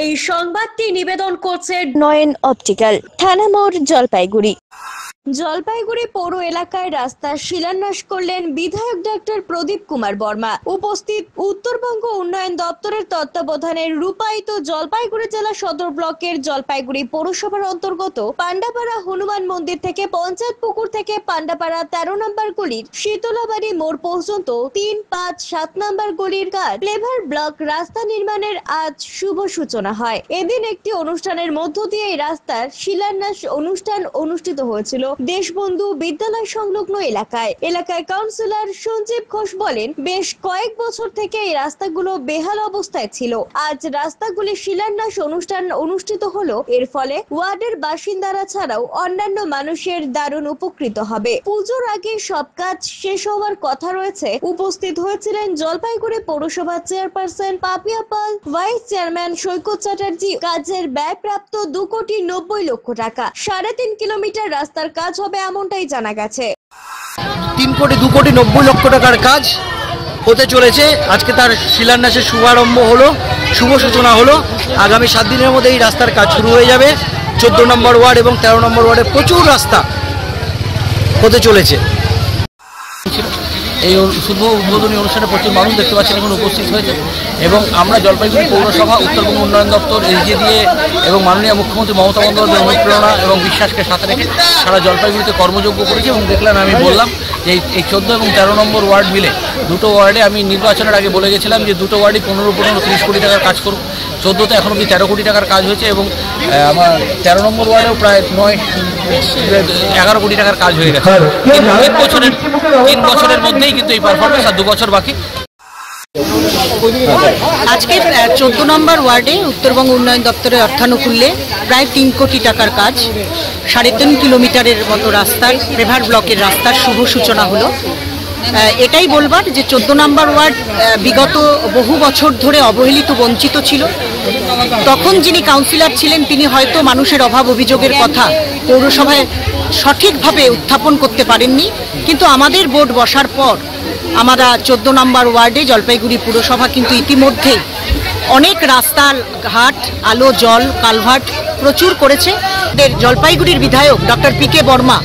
এই সংবাদটি নিবেদন করছে নয়ন অপটিক্যাল, থানা মোড়, জলপাইগুড়ি। জলপাইগুড়ি পৌর এলাকায় রাস্তার শিলান্যাস করলেন বিধায়ক ডক্টর প্রদীপ কুমার বর্মা। উপস্থিত উত্তরবঙ্গ উন্নয়ন দপ্তরের তত্ত্বাবধানে রূপায়িত জলপাইগুড়ি জেলা সদর ব্লকের জলপাইগুড়ি পৌরসভার অন্তর্গত পান্ডাপাড়া হনুমান মন্দির থেকে পঞ্চায়েত পুকুর থেকে পান্ডাপাড়া 13 নম্বর গলির শীতলাবাড়ি মোড় পর্যন্ত 3, 5, 7 নম্বর গলির কাজ ফ্লেভার ব্লক রাস্তা নির্মাণের আজ শুভ সূচনা হয়। এদিন একটি অনুষ্ঠানের মধ্য দিয়ে এই রাস্তার শিলান্যাস অনুষ্ঠান অনুষ্ঠিত হয়েছিল দেশবন্ধু বিদ্যালয় সংলগ্ন এলাকায় কাউন্সিলর সঞ্জীব ঘোষ বলেন, বেশ কয়েক বছর থেকে এই রাস্তাগুলো বেহাল অবস্থায় ছিল। আজ রাস্তাগুলি শিলান্যাস অনুষ্ঠান অনুষ্ঠিত হলো। এর ফলে ওয়ার্ডের বাসিন্দারা ছাড়াও অন্যান্য মানুষের দারুণ উপকৃত হবে। পুজোর আগে সব কাজ শেষ হওয়ার কথা রয়েছে। উপস্থিত হয়েছিলেন জলপাইগুড়ি পৌরসভা চেয়ারপারসন পাপিয়া পাল, ভাইস চেয়ারম্যান সৈকত চ্যাটার্জি। কাজের ব্যয়প্রাপ্ত 2,90,00,000 টাকা। 3.5 কিলোমিটার রাস্তার কাজ হবে এমনটাই জানা গেছে। 2,90,00,000 টাকার কাজ হতে চলেছে। আজকে তার শিলান্যাসের শুভারম্ভ হলো, শুভ সূচনা হলো। আগামী 7 দিনের মধ্যে এই রাস্তার কাজ শুরু হয়ে যাবে। 14 নম্বর ওয়ার্ড এবং 13 নম্বর ওয়ার্ডে প্রচুর রাস্তা হতে চলেছে। এই শুভ উদ্বোধনী অনুষ্ঠানে প্রচুর মানুষ দেখতে পাচ্ছেন এখন উপস্থিত হয়েছে এবং আমরা জলপাইগুড়ি পৌরসভা, উত্তরবঙ্গ উন্নয়ন দপ্তর, SJDA এবং মাননীয় মুখ্যমন্ত্রী মমতা বন্দ্যোপাধ্যায়ের অনুপ্রেরণা এবং বিশ্বাসকে সাথে রেখে সারা জলপাইগুড়িতে কর্মযোগ্য করেছি। এবং দেখলেন, আমি বললাম যে এই 14 এবং 13 নম্বর ওয়ার্ড মিলে দুটো ওয়ার্ডে আমি নির্বাচনের আগে বলে গেছিলাম যে দুটো ওয়ার্ডে 15-30 কোটি টাকার কাজ করব। 14তে এখন অবধি 13 কোটি টাকার কাজ হয়েছে এবং আমার 13 নম্বর ওয়ার্ডেও প্রায় 11 কোটি টাকার কাজ হয়ে গেছে। 3 বছরের মধ্যেই কিন্তু এই পারফরমেন্স, আর 2 বছর বাকি। আজকে 14 নম্বর ওয়ার্ডে উত্তরবঙ্গ উন্নয়ন দপ্তরের অর্থানুকূল্যে প্রায় 3 কোটি টাকার কাজ, 3.5 কিলোমিটারের মতো রাস্তার ফ্লেভার ব্লকের রাস্তার শুভ সূচনা হলো। এটাই বলবার যে 14 নম্বর ওয়ার্ড বিগত বহু বছর ধরে অবহেলিত, বঞ্চিত ছিল। তখন যিনি কাউন্সিলর ছিলেন তিনি হয়তো মানুষের অভাব অভিযোগের কথা পৌরসভায় সঠিকভাবে উত্থাপন করতে পারেননি, কিন্তু আমাদের বোর্ড বসার পর আমরা 14 নম্বর ওয়ার্ডে জলপাইগুড়ি পুরসভা কিন্তু ইতিমধ্যেই অনেক রাস্তা ঘাট, আলো, জল, কালভার্ট প্রচুর করেছে। জলপাইগুড়ির বিধায়ক ডক্টর PK বর্মা,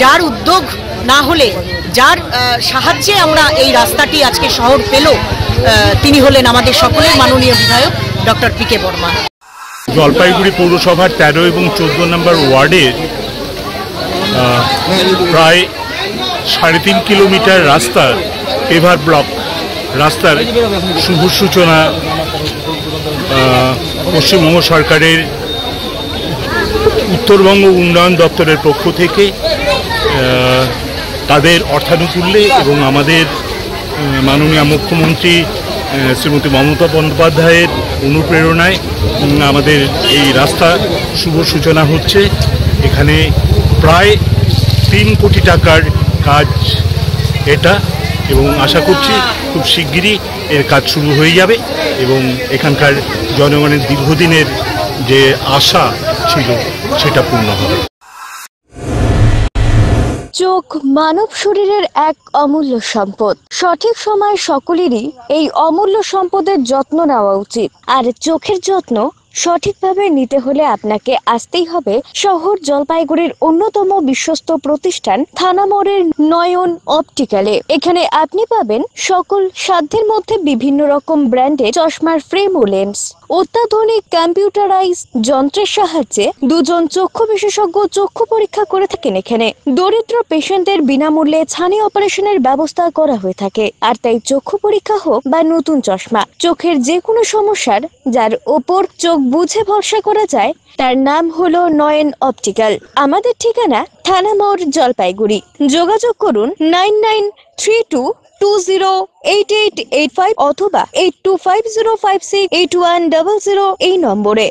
যার উদ্যোগ না হলে, যার সাহায্যে আমরা এই রাস্তাটি আজকে শহর পেল, তিনি হলেন আমাদের সকলের মাননীয় বিধায়ক ডক্টর PK বর্মা। জলপাইগুড়ি পৌরসভার 13 এবং 14 নম্বর ওয়ার্ডের প্রায় 3.5 কিলোমিটার রাস্তা ফ্লেভার ব্লক রাস্তার শুভ সূচনা পশ্চিমবঙ্গ সরকারের উত্তরবঙ্গ উন্নয়ন দপ্তরের পক্ষ থেকে তাদের অর্থানুকূল্যে এবং আমাদের মাননীয় মুখ্যমন্ত্রী শ্রীমতী মমতা বন্দ্যোপাধ্যায়ের অনুপ্রেরণায় আমাদের এই রাস্তা শুভ সূচনা হচ্ছে। এখানে প্রায় 3 কোটি টাকার কাজ এটা, এবং আশা করছি খুব শিগগিরই এর কাজ শুরু হয়ে যাবে এবং এখানকার জনগণের দীর্ঘদিনের যে আশা ছিল সেটা পূর্ণ হবে। চোখ মানব শরীরের এক অমূল্য সম্পদ। সঠিক সময় সকলেরই এই অমূল্য সম্পদের যত্ন নেওয়া উচিত। আর চোখের যত্ন সঠিকভাবে নিতে হলে আপনাকে আসতেই হবে শহর জলপাইগুড়ির অন্যতম বিশ্বস্ত প্রতিষ্ঠান থানা মোড়ের নয়ন অপটিক্যালে। এখানে আপনি পাবেন সকল সাধ্যের মধ্যে বিভিন্ন রকম ব্র্যান্ডের চশমার ফ্রেম ও লেন্স। অত্যাধুনিক কম্পিউটারাইজ যন্ত্রের সাহায্যে 2 জন চক্ষু বিশেষজ্ঞ চক্ষু পরীক্ষা করে থাকেন। এখানে দরিদ্র পেশেন্টদের বিনামূল্যে ছানি অপারেশনের ব্যবস্থা করা হয়ে থাকে। আর তাই চক্ষু পরীক্ষা হোক বা নতুন চশমা, চোখের যে কোনো সমস্যার যার ওপর চোখ বুঝে ভরসা করা যায়, তার নাম হলো নয়ন অপটিক্যাল। আমাদের ঠিকানা থানা মোড়, জলপাইগুড়ি। যোগাযোগ করুন 9932208885 অথবা 8250568100 এই নম্বরে।